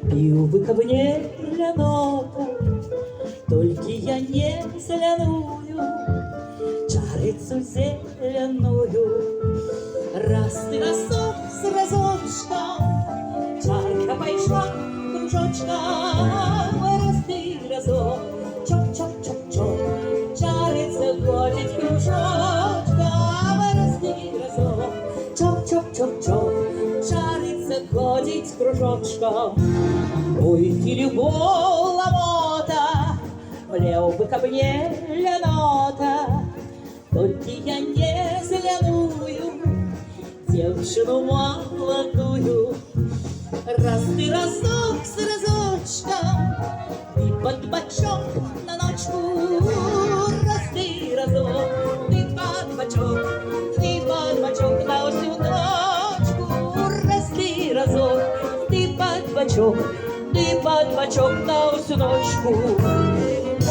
Пил бы ко мне лянота, только я не соляную, чарицу зеленую. Раз ты разок с разочком, чарка пошла кружочком. Раз ты разок, чоп-чоп-чоп-чоп, чарица ходит кружочком. Раз ты разок, чоп-чоп-чоп-чоп, чарица ходит кружочком. Ой, ты любовь ломота, влил бы ко мне лянота, только я не зеленую, девчину молодую. Раз ты разок с разочком, ты под бочок на ночку. Раз ты разок, ты под бочок на всю ночку. Раз ты разок, ты под бочок на всю ночку.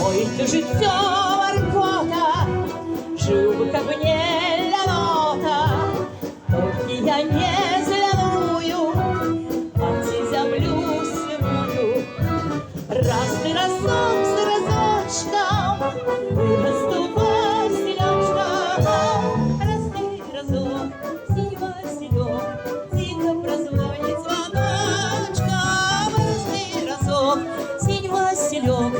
Ой, ты життя моркота, жил бы ко мне лянота, только я не зеленую, а ти землю сивую. Раз ты разок с разочком, вырасту василечка. Раз ты разок, синь василек, тихо прозвонит звоночка. Раз ты разок, синь василек,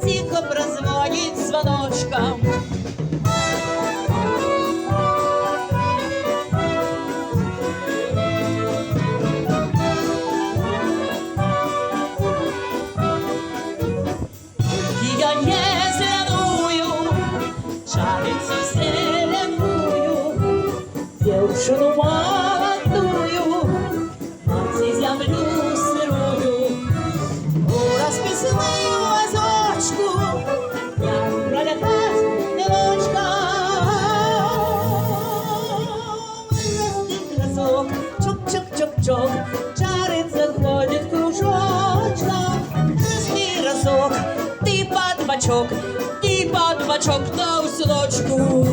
тихо прозвонит звоночком. Я не зеленую, чарицу зеленую, девушку молодую, мать землю сырую. У расписную вазочку я пролетать девочка. Раз ты разок, чок-чок-чок-чок, чарица ходит кружочком. Раз ты разок, ты под бочок на усилочку.